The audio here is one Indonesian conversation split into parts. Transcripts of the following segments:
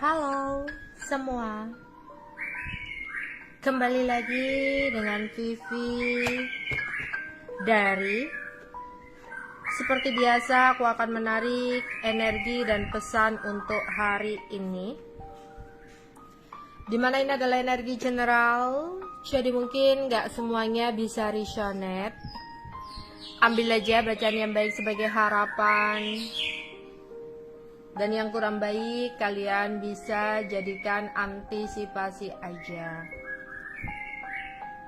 Halo semua, kembali lagi dengan Vivi dari seperti biasa. Aku akan menarik energi dan pesan untuk hari ini, dimana ini adalah energi general, jadi mungkin gak semuanya bisa resonate. Ambil aja bacaan yang baik sebagai harapan, dan yang kurang baik kalian bisa jadikan antisipasi aja.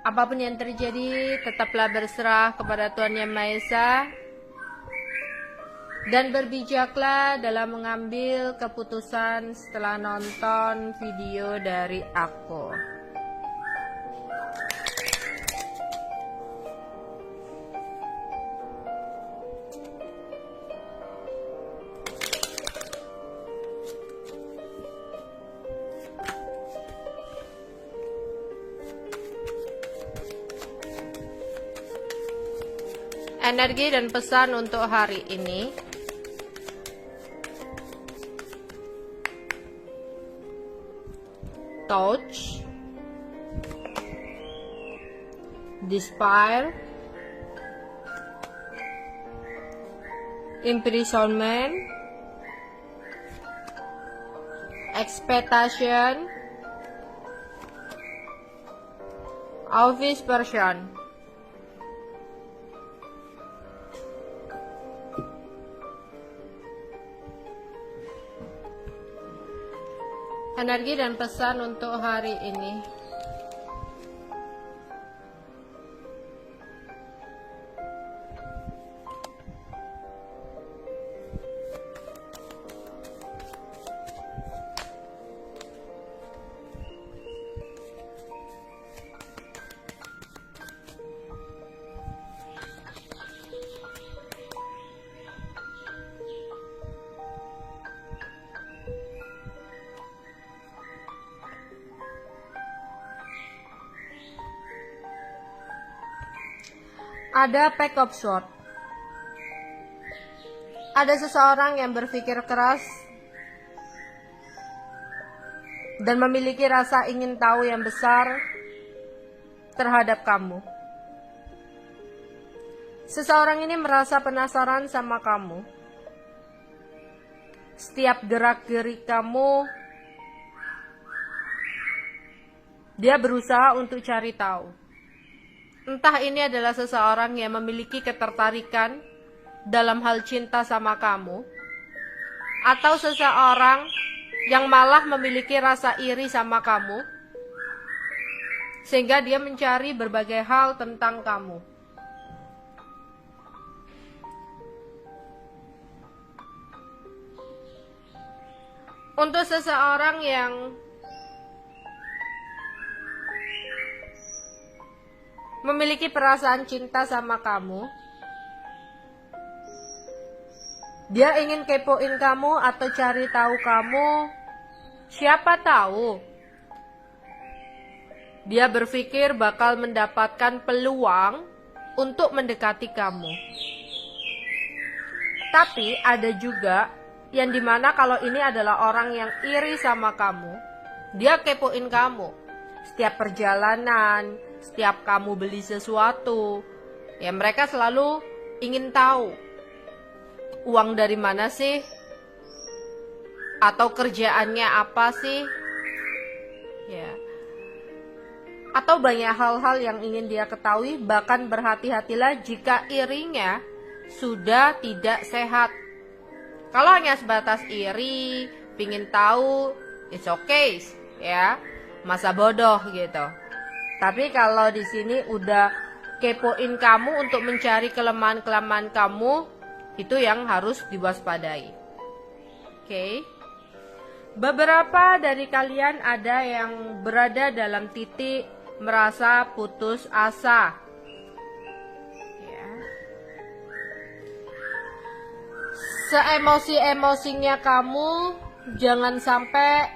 Apapun yang terjadi, tetaplah berserah kepada Tuhan Yang Maha Esa, dan berbijaklah dalam mengambil keputusan setelah nonton video dari aku. Energi dan pesan untuk hari ini. Touch, despair, imprisonment, expectation, office person. Energi dan pesan untuk hari ini. Ada Pack of Swords. Ada seseorang yang berpikir keras dan memiliki rasa ingin tahu yang besar terhadap kamu. Seseorang ini merasa penasaran sama kamu. Setiap gerak-gerik kamu, dia berusaha untuk cari tahu. Entah ini adalah seseorang yang memiliki ketertarikan dalam hal cinta sama kamu, atau seseorang yang malah memiliki rasa iri sama kamu, sehingga dia mencari berbagai hal tentang kamu. Untuk seseorang yang memiliki perasaan cinta sama kamu, dia ingin kepoin kamu atau cari tahu kamu. Siapa tahu dia berpikir bakal mendapatkan peluang untuk mendekati kamu. Tapi ada juga yang dimana kalau ini adalah orang yang iri sama kamu, dia kepoin kamu. Setiap perjalanan, setiap kamu beli sesuatu, ya mereka selalu ingin tahu uang dari mana sih, atau kerjaannya apa sih, ya, atau banyak hal-hal yang ingin dia ketahui. Bahkan berhati-hatilah jika irinya sudah tidak sehat. Kalau hanya sebatas iri, pingin tahu, it's okay, ya, masa bodoh gitu. Tapi kalau di sini udah kepoin kamu untuk mencari kelemahan-kelemahan kamu, itu yang harus diwaspadai. Oke. Beberapa dari kalian ada yang berada dalam titik merasa putus asa. Ya. Seemosi-emosinya kamu jangan sampai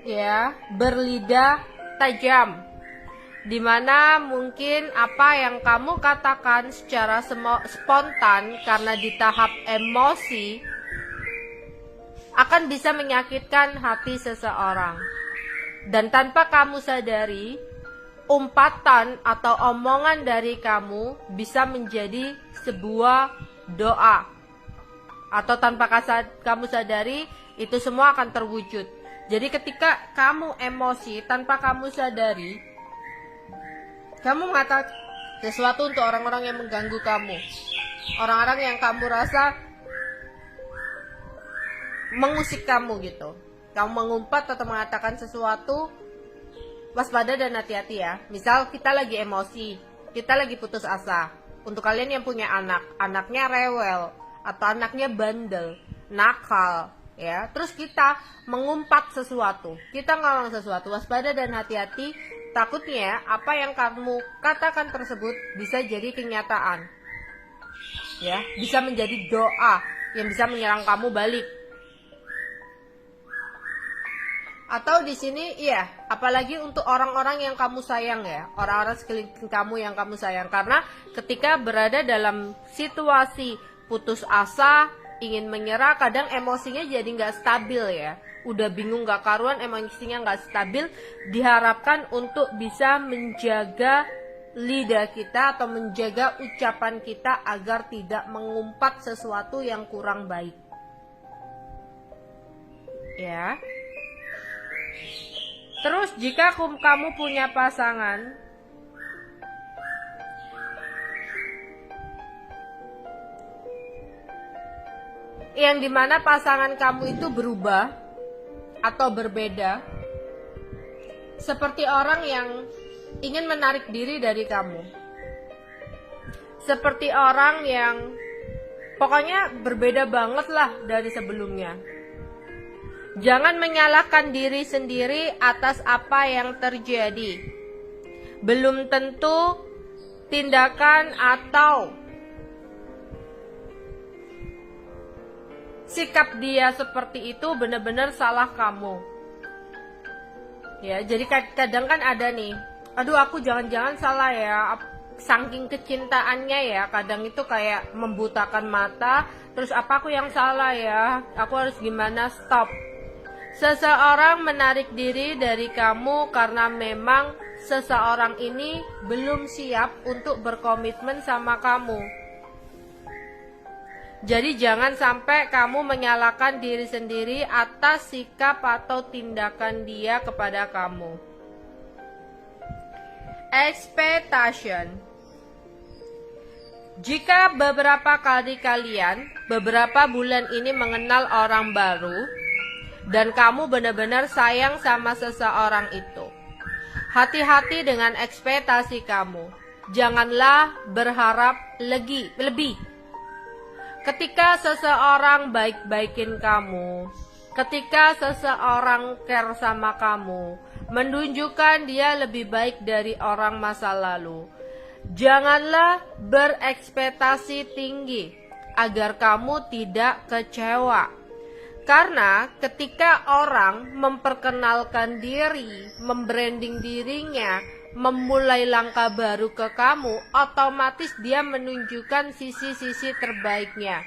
ya berlidah tajam, dimana mungkin apa yang kamu katakan secara spontan karena di tahap emosi akan bisa menyakitkan hati seseorang. Dan tanpa kamu sadari, umpatan atau omongan dari kamu bisa menjadi sebuah doa. Atau tanpa kamu sadari, itu semua akan terwujud. Jadi ketika kamu emosi tanpa kamu sadari, kamu mengatakan sesuatu untuk orang-orang yang mengganggu kamu, orang-orang yang kamu rasa mengusik kamu gitu. Kamu mengumpat atau mengatakan sesuatu, waspada dan hati-hati ya. Misal kita lagi emosi, kita lagi putus asa. Untuk kalian yang punya anak, anaknya rewel atau anaknya bandel, nakal, ya. Terus kita mengumpat sesuatu, kita ngomong sesuatu, waspada dan hati-hati. Takutnya apa yang kamu katakan tersebut bisa jadi kenyataan, ya, bisa menjadi doa yang bisa menyerang kamu balik. Atau di sini, iya, apalagi untuk orang-orang yang kamu sayang ya, orang-orang sekeliling kamu yang kamu sayang. Karena ketika berada dalam situasi putus asa, ingin menyerah, kadang emosinya jadi nggak stabil ya. Udah bingung nggak karuan, emosinya nggak stabil. Diharapkan untuk bisa menjaga lidah kita atau menjaga ucapan kita agar tidak mengumpat sesuatu yang kurang baik. Ya. Terus jika kamu punya pasangan, yang dimana pasangan kamu itu berubah atau berbeda, seperti orang yang ingin menarik diri dari kamu, seperti orang yang pokoknya berbeda banget lah dari sebelumnya. Jangan menyalahkan diri sendiri atas apa yang terjadi. Belum tentu tindakan atau sikap dia seperti itu benar-benar salah kamu. Ya, jadi kadang kan ada nih, aduh aku jangan-jangan salah ya, saking kecintaannya ya, kadang itu kayak membutakan mata, terus apa aku yang salah ya, aku harus gimana, stop. Seseorang menarik diri dari kamu karena memang seseorang ini belum siap untuk berkomitmen sama kamu. Jadi jangan sampai kamu menyalahkan diri sendiri atas sikap atau tindakan dia kepada kamu. Expectation. Jika beberapa kali kalian beberapa bulan ini mengenal orang baru dan kamu benar-benar sayang sama seseorang itu, hati-hati dengan ekspektasi kamu. Janganlah berharap lebih. Ketika seseorang baik-baikin kamu, ketika seseorang care sama kamu, menunjukkan dia lebih baik dari orang masa lalu, janganlah berekspektasi tinggi agar kamu tidak kecewa. Karena ketika orang memperkenalkan diri, membranding dirinya, memulai langkah baru ke kamu, otomatis dia menunjukkan sisi-sisi terbaiknya.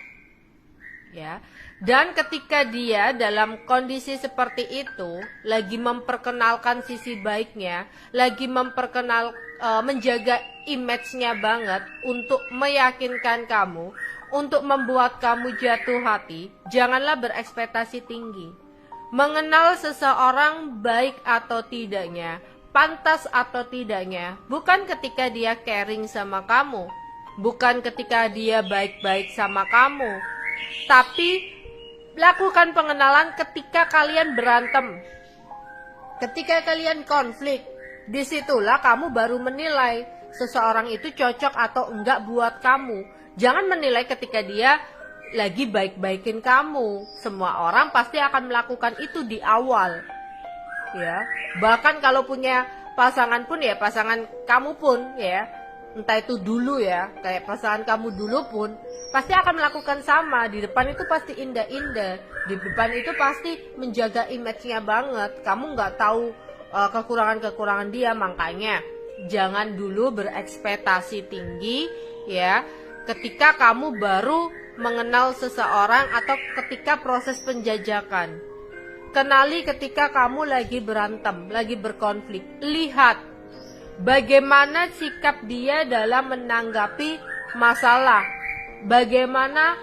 Ya. Dan ketika dia dalam kondisi seperti itu, lagi memperkenalkan sisi baiknya, lagi menjaga image-nya banget untuk meyakinkan kamu, untuk membuat kamu jatuh hati, janganlah berekspektasi tinggi. Mengenal seseorang baik atau tidaknya, pantas atau tidaknya, bukan ketika dia caring sama kamu, bukan ketika dia baik-baik sama kamu, tapi lakukan pengenalan ketika kalian berantem, ketika kalian konflik. Disitulah kamu baru menilai seseorang itu cocok atau enggak buat kamu. Jangan menilai ketika dia lagi baik-baikin kamu. Semua orang pasti akan melakukan itu di awal. Ya, bahkan kalau punya pasangan pun ya, pasangan kamu pun ya, entah itu dulu ya, kayak pasangan kamu dulu pun pasti akan melakukan sama. Di depan itu pasti indah-indah, di depan itu pasti menjaga image-nya banget. Kamu nggak tahu kekurangan-kekurangan dia, makanya jangan dulu berekspektasi tinggi ya ketika kamu baru mengenal seseorang atau ketika proses penjajakan. Kenali ketika kamu lagi berantem, lagi berkonflik. Lihat bagaimana sikap dia dalam menanggapi masalah. Bagaimana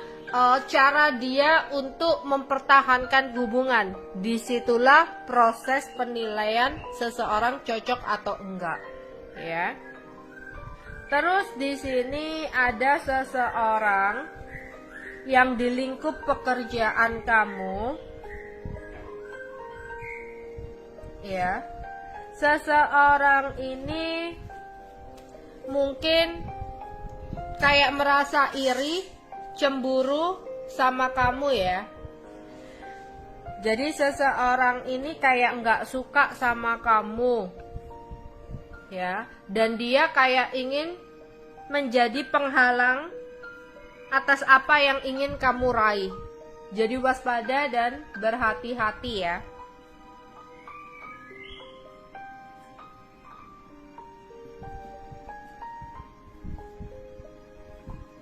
cara dia untuk mempertahankan hubungan. Disitulah proses penilaian seseorang cocok atau enggak, ya. Terus di sini ada seseorang yang di lingkup pekerjaan kamu, ya. Seseorang ini mungkin kayak merasa iri, cemburu sama kamu, ya. Jadi seseorang ini kayak nggak suka sama kamu, ya, dan dia kayak ingin menjadi penghalang atas apa yang ingin kamu raih. Jadi waspada dan berhati-hati, ya.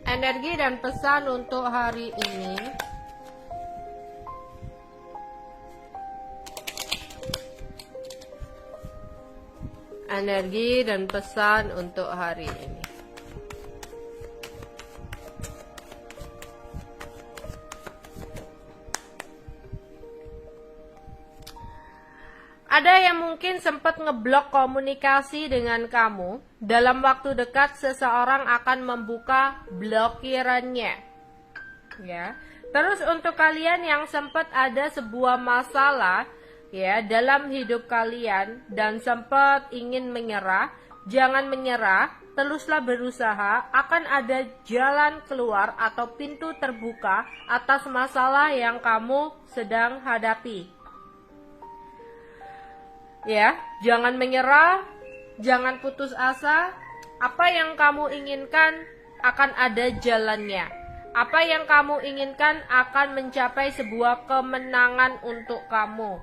Energi dan pesan untuk hari ini. Energi dan pesan untuk hari ini. Ada yang mungkin sempat ngeblok komunikasi dengan kamu. Dalam waktu dekat seseorang akan membuka blokirannya, ya. Terus untuk kalian yang sempat ada sebuah masalah, ya, dalam hidup kalian dan sempat ingin menyerah, jangan menyerah, teruslah berusaha. Akan ada jalan keluar atau pintu terbuka atas masalah yang kamu sedang hadapi. Ya, jangan menyerah, jangan putus asa. Apa yang kamu inginkan akan ada jalannya. Apa yang kamu inginkan akan mencapai sebuah kemenangan untuk kamu.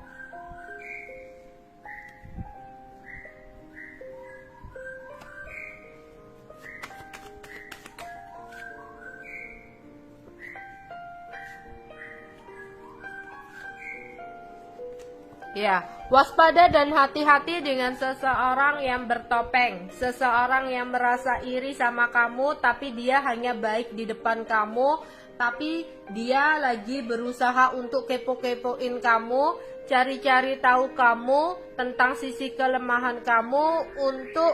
Ya, waspada dan hati-hati dengan seseorang yang bertopeng. Seseorang yang merasa iri sama kamu, tapi dia hanya baik di depan kamu, tapi dia lagi berusaha untuk kepo-kepoin kamu, cari-cari tahu kamu tentang sisi kelemahan kamu untuk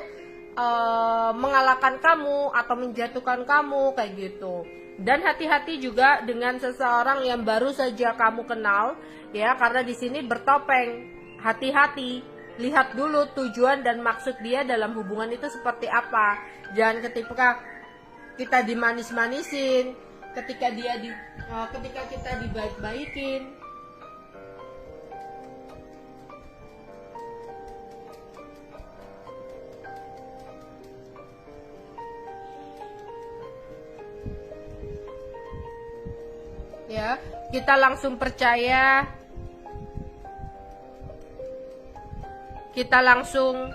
mengalahkan kamu atau menjatuhkan kamu, kayak gitu. Dan hati-hati juga dengan seseorang yang baru saja kamu kenal, ya, karena di sini bertopeng. Hati-hati, lihat dulu tujuan dan maksud dia dalam hubungan itu seperti apa. Jangan ketika kita dimanis-manisin, ketika kita dibaik-baikin. Ya, kita langsung percaya, kita langsung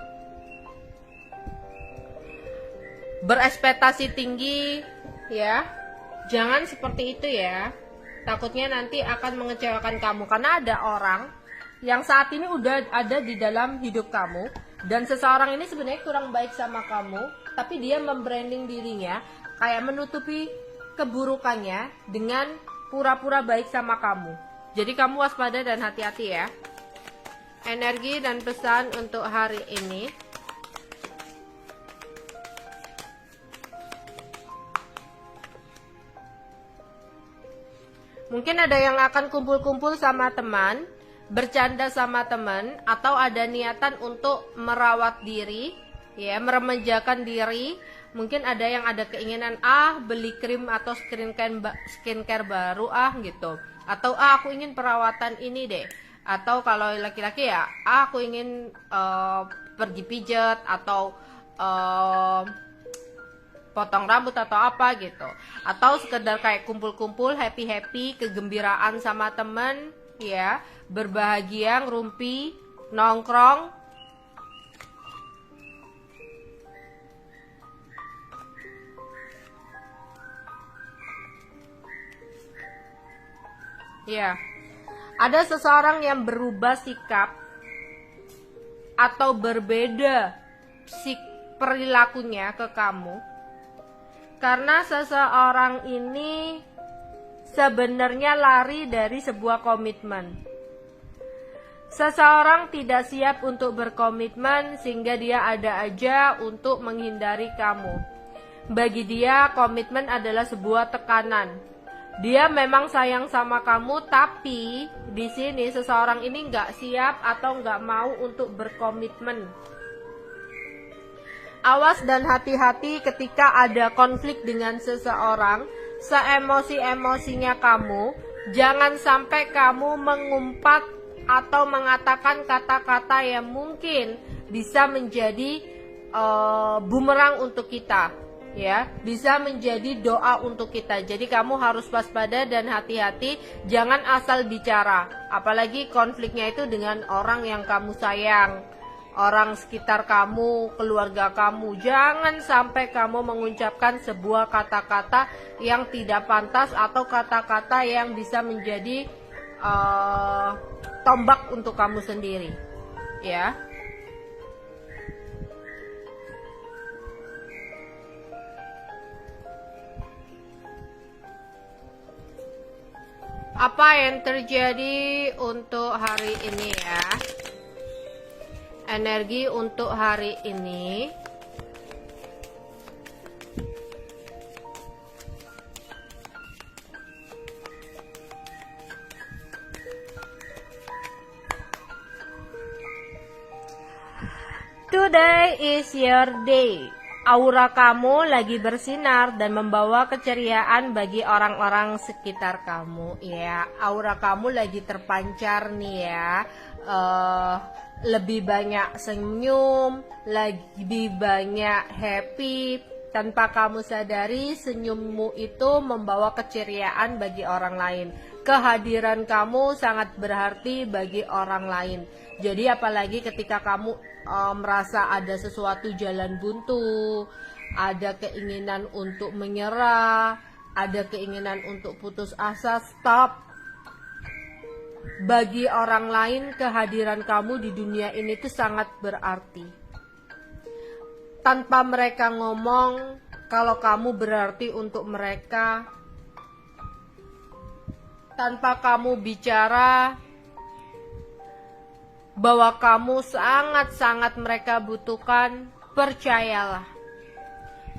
berekspektasi tinggi, ya. Jangan seperti itu, ya. Takutnya nanti akan mengecewakan kamu, karena ada orang yang saat ini udah ada di dalam hidup kamu, dan seseorang ini sebenarnya kurang baik sama kamu, tapi dia membranding dirinya kayak menutupi keburukannya dengan pura-pura baik sama kamu. Jadi kamu waspada dan hati-hati, ya. Energi dan pesan untuk hari ini. Mungkin ada yang akan kumpul-kumpul sama teman, bercanda sama teman, atau ada niatan untuk merawat diri, ya, meremajakan diri. Mungkin ada yang ada keinginan beli krim atau skincare baru gitu, atau aku ingin perawatan ini deh, atau kalau laki-laki ya aku ingin pergi pijat atau potong rambut atau apa gitu, atau sekedar kayak kumpul-kumpul happy kegembiraan sama temen, ya, berbahagia, ngerumpi, nongkrong. Ya, ada seseorang yang berubah sikap atau berbeda perilakunya ke kamu karena seseorang ini sebenarnya lari dari sebuah komitmen. Seseorang tidak siap untuk berkomitmen sehingga dia ada aja untuk menghindari kamu. Bagi dia komitmen adalah sebuah tekanan. Dia memang sayang sama kamu, tapi di sini seseorang ini nggak siap atau nggak mau untuk berkomitmen. Awas dan hati-hati ketika ada konflik dengan seseorang, seemosi-emosinya kamu, jangan sampai kamu mengumpat atau mengatakan kata-kata yang mungkin bisa menjadi bumerang untuk kita, ya, bisa menjadi doa untuk kita. Jadi kamu harus waspada dan hati-hati, jangan asal bicara, apalagi konfliknya itu dengan orang yang kamu sayang, orang sekitar kamu, keluarga kamu. Jangan sampai kamu mengucapkan sebuah kata-kata yang tidak pantas atau kata-kata yang bisa menjadi tombak untuk kamu sendiri, ya. Apa yang terjadi untuk hari ini ya? Energi untuk hari ini. Today is your day. Aura kamu lagi bersinar dan membawa keceriaan bagi orang-orang sekitar kamu. Ya, aura kamu lagi terpancar nih ya. Lebih banyak senyum, lebih banyak happy. Tanpa kamu sadari, senyummu itu membawa keceriaan bagi orang lain. Kehadiran kamu sangat berarti bagi orang lain. Jadi apalagi ketika kamu merasa ada sesuatu jalan buntu, ada keinginan untuk menyerah, ada keinginan untuk putus asa, stop. Bagi orang lain, kehadiran kamu di dunia ini tuh sangat berarti. Tanpa mereka ngomong, kalau kamu berarti untuk mereka. Tanpa kamu bicara bahwa kamu sangat-sangat mereka butuhkan, percayalah.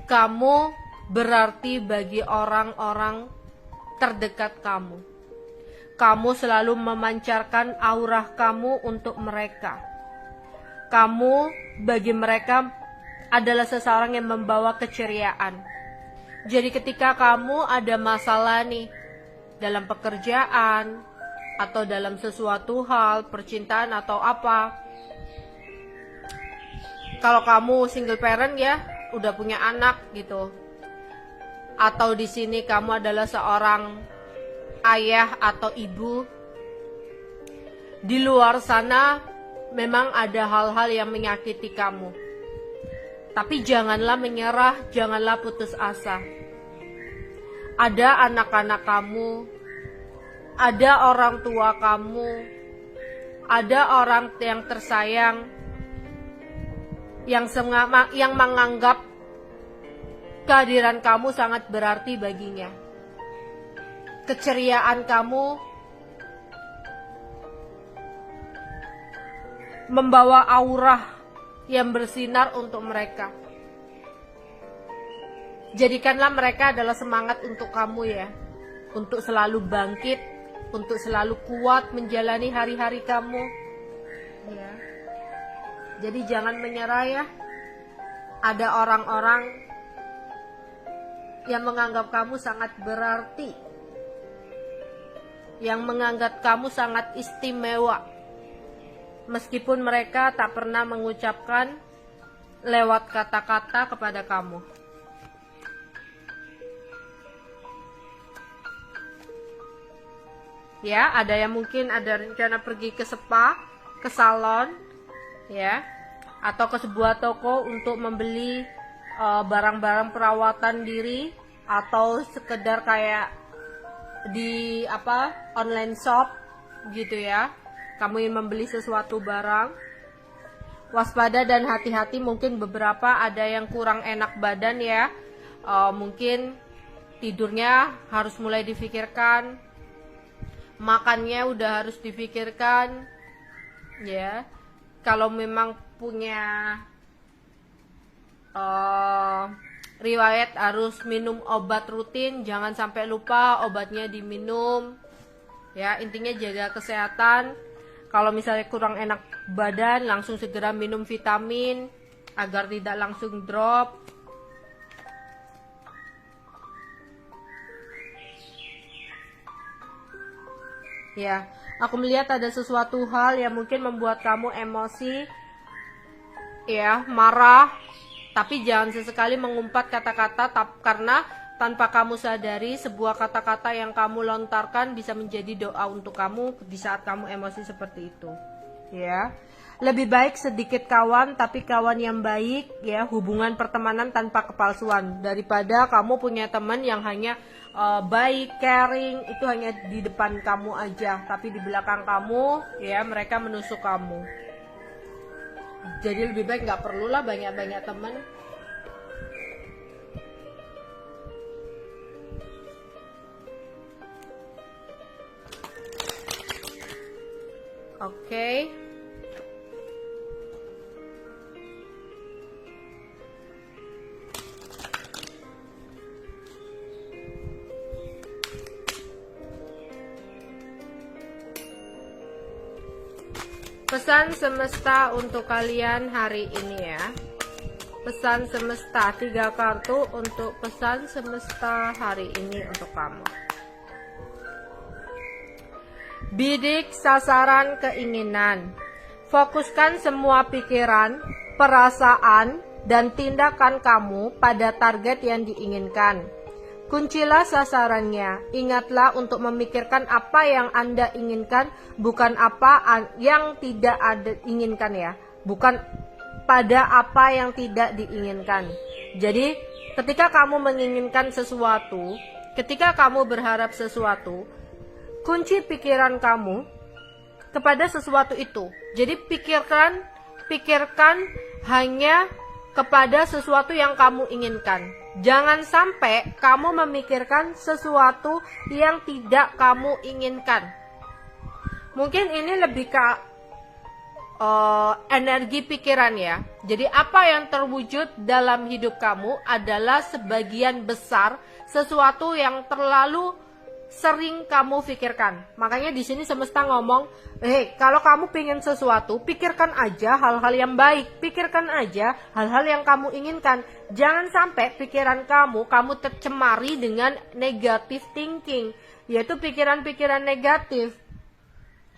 Kamu berarti bagi orang-orang terdekat kamu. Kamu selalu memancarkan aura kamu untuk mereka. Kamu bagi mereka adalah seseorang yang membawa keceriaan. Jadi ketika kamu ada masalah nih dalam pekerjaan atau dalam sesuatu hal, percintaan atau apa, kalau kamu single parent ya, udah punya anak gitu, atau di sini kamu adalah seorang ayah atau ibu, di luar sana memang ada hal-hal yang menyakiti kamu. Tapi janganlah menyerah, janganlah putus asa. Ada anak-anak kamu, ada orang tua kamu, ada orang yang tersayang yang menganggap kehadiran kamu sangat berarti baginya. Keceriaan kamu membawa aura yang bersinar untuk mereka. Jadikanlah mereka adalah semangat untuk kamu ya, untuk selalu bangkit, untuk selalu kuat menjalani hari-hari kamu ya. Jadi jangan menyerah ya. Ada orang-orang yang menganggap kamu sangat berarti, yang menganggap kamu sangat istimewa, meskipun mereka tak pernah mengucapkan lewat kata-kata kepada kamu. Ya, ada yang mungkin ada rencana pergi ke spa, ke salon, ya, atau ke sebuah toko untuk membeli barang-barang perawatan diri, atau sekedar kayak di online shop gitu ya, kamu ingin membeli sesuatu barang, waspada dan hati-hati. Mungkin beberapa ada yang kurang enak badan ya, mungkin tidurnya harus mulai difikirkan, makannya udah harus difikirkan ya. Kalau memang punya riwayat harus minum obat rutin, jangan sampai lupa obatnya diminum ya. Intinya jaga kesehatan. Kalau misalnya kurang enak badan, langsung segera minum vitamin agar tidak langsung drop ya. Aku melihat ada sesuatu hal yang mungkin membuat kamu emosi ya, marah, tapi jangan sesekali mengumpat kata-kata, karena tanpa kamu sadari sebuah kata-kata yang kamu lontarkan bisa menjadi doa untuk kamu di saat kamu emosi seperti itu ya. Lebih baik sedikit kawan tapi kawan yang baik ya, hubungan pertemanan tanpa kepalsuan, daripada kamu punya teman yang hanya baik, caring, itu hanya di depan kamu aja, tapi di belakang kamu ya mereka menusuk kamu. Jadi lebih baik nggak perlulah banyak-banyak teman. Oke. Pesan semesta untuk kalian hari ini ya. Pesan semesta, 3 kartu untuk pesan semesta hari ini untuk kamu. Bidik sasaran keinginan. Fokuskan semua pikiran, perasaan, dan tindakan kamu pada target yang diinginkan. Kuncilah sasarannya. Ingatlah untuk memikirkan apa yang Anda inginkan, bukan apa yang tidak ada inginkan ya. Bukan pada apa yang tidak diinginkan. Jadi, ketika kamu menginginkan sesuatu, ketika kamu berharap sesuatu, kunci pikiran kamu kepada sesuatu itu. Jadi pikirkan hanya kepada sesuatu yang kamu inginkan. Jangan sampai kamu memikirkan sesuatu yang tidak kamu inginkan. Mungkin ini lebih ke energi pikiran ya. Jadi apa yang terwujud dalam hidup kamu adalah sebagian besar sesuatu yang terlalu sering kamu pikirkan. Makanya di sini semesta ngomong, kalau kamu pengen sesuatu, pikirkan aja hal-hal yang baik, pikirkan aja hal-hal yang kamu inginkan. Jangan sampai pikiran kamu tercemari dengan negative thinking, yaitu pikiran-pikiran negatif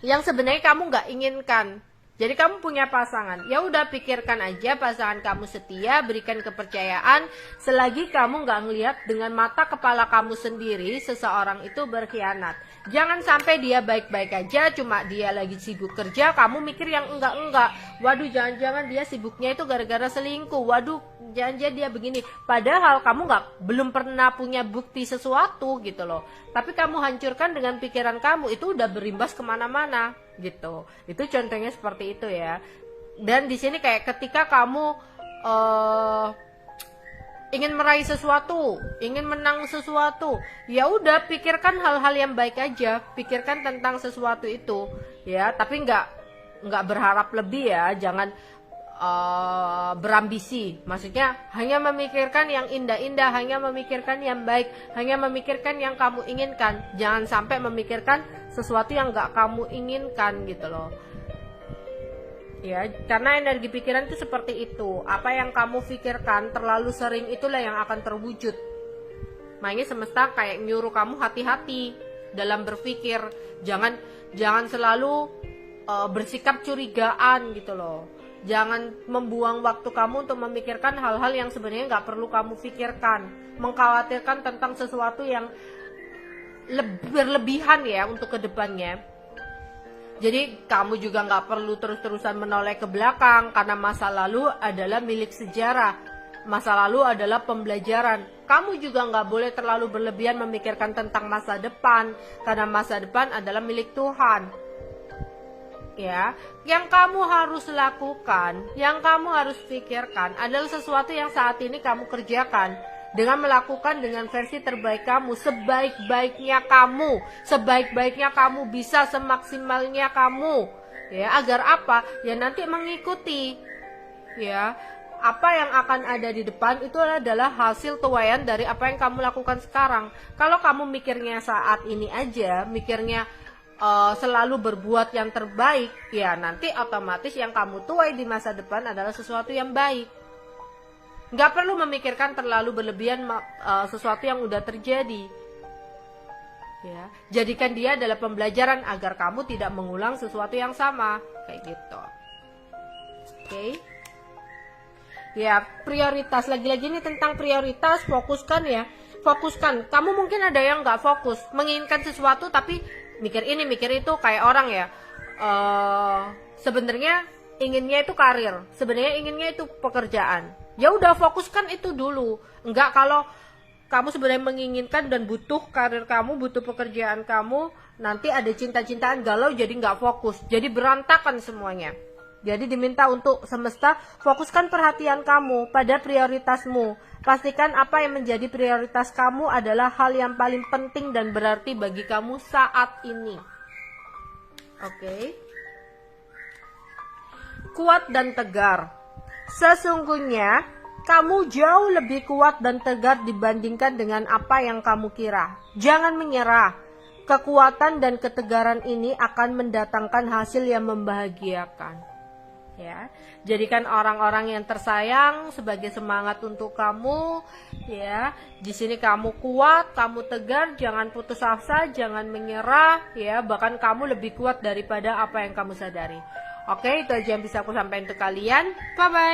yang sebenarnya kamu nggak inginkan. Jadi kamu punya pasangan, ya udah pikirkan aja pasangan kamu setia, berikan kepercayaan. Selagi kamu nggak ngelihat dengan mata kepala kamu sendiri seseorang itu berkhianat. Jangan sampai dia baik-baik aja, cuma dia lagi sibuk kerja, kamu mikir yang enggak. Waduh, jangan-jangan dia sibuknya itu gara-gara selingkuh. Waduh, jangan-jangan dia begini. Padahal kamu belum pernah punya bukti sesuatu gitu loh. Tapi kamu hancurkan dengan pikiran kamu, itu udah berimbas kemana-mana gitu. Itu contohnya seperti itu ya. Dan di sini kayak ketika kamu ingin meraih sesuatu, ingin menang sesuatu, ya udah pikirkan hal-hal yang baik aja, pikirkan tentang sesuatu itu ya. Tapi nggak berharap lebih ya, jangan berambisi. Maksudnya hanya memikirkan yang indah-indah, hanya memikirkan yang baik, hanya memikirkan yang kamu inginkan. Jangan sampai memikirkan sesuatu yang nggak kamu inginkan gitu loh. Ya, karena energi pikiran itu seperti itu. Apa yang kamu pikirkan terlalu sering, itulah yang akan terwujud. Makanya semesta kayak nyuruh kamu hati-hati dalam berpikir. Jangan selalu bersikap curigaan gitu loh. Jangan membuang waktu kamu untuk memikirkan hal-hal yang sebenarnya nggak perlu kamu pikirkan. Mengkhawatirkan tentang sesuatu yang berlebihan ya untuk kedepannya. Jadi kamu juga nggak perlu terus-terusan menoleh ke belakang, karena masa lalu adalah milik sejarah. Masa lalu adalah pembelajaran. Kamu juga nggak boleh terlalu berlebihan memikirkan tentang masa depan, karena masa depan adalah milik Tuhan. Ya, yang kamu harus lakukan, yang kamu harus pikirkan adalah sesuatu yang saat ini kamu kerjakan dengan melakukan dengan versi terbaik kamu, sebaik-baiknya kamu bisa, semaksimalnya kamu. Ya, agar apa? Ya nanti mengikuti. Ya, apa yang akan ada di depan itu adalah hasil tuaian dari apa yang kamu lakukan sekarang. Kalau kamu mikirnya saat ini aja, mikirnya selalu berbuat yang terbaik, ya nanti otomatis yang kamu tuai di masa depan adalah sesuatu yang baik. Nggak perlu memikirkan terlalu berlebihan sesuatu yang udah terjadi. Ya, jadikan dia adalah pembelajaran agar kamu tidak mengulang sesuatu yang sama, kayak gitu. Oke. Ya, prioritas, lagi-lagi ini tentang prioritas, fokuskan ya. Fokuskan. Kamu mungkin ada yang nggak fokus, menginginkan sesuatu tapi mikir ini, mikir itu, kayak orang ya. Sebenarnya inginnya itu karir, sebenarnya inginnya itu pekerjaan. Ya udah, fokuskan itu dulu. Enggak, kalau kamu sebenarnya menginginkan dan butuh karir kamu, butuh pekerjaan kamu, nanti ada cinta-cintaan galau, jadi nggak fokus, jadi berantakan semuanya. Jadi diminta untuk semesta, fokuskan perhatian kamu pada prioritasmu. Pastikan apa yang menjadi prioritas kamu adalah hal yang paling penting dan berarti bagi kamu saat ini. Oke. Kuat dan tegar. Sesungguhnya kamu jauh lebih kuat dan tegar dibandingkan dengan apa yang kamu kira. Jangan menyerah. Kekuatan dan ketegaran ini akan mendatangkan hasil yang membahagiakan. Ya, jadikan orang-orang yang tersayang sebagai semangat untuk kamu. Ya, di sini kamu kuat, kamu tegar, jangan putus asa, jangan menyerah. Ya, bahkan kamu lebih kuat daripada apa yang kamu sadari. Oke, itu aja yang bisa aku sampaikan untuk kalian. Bye bye.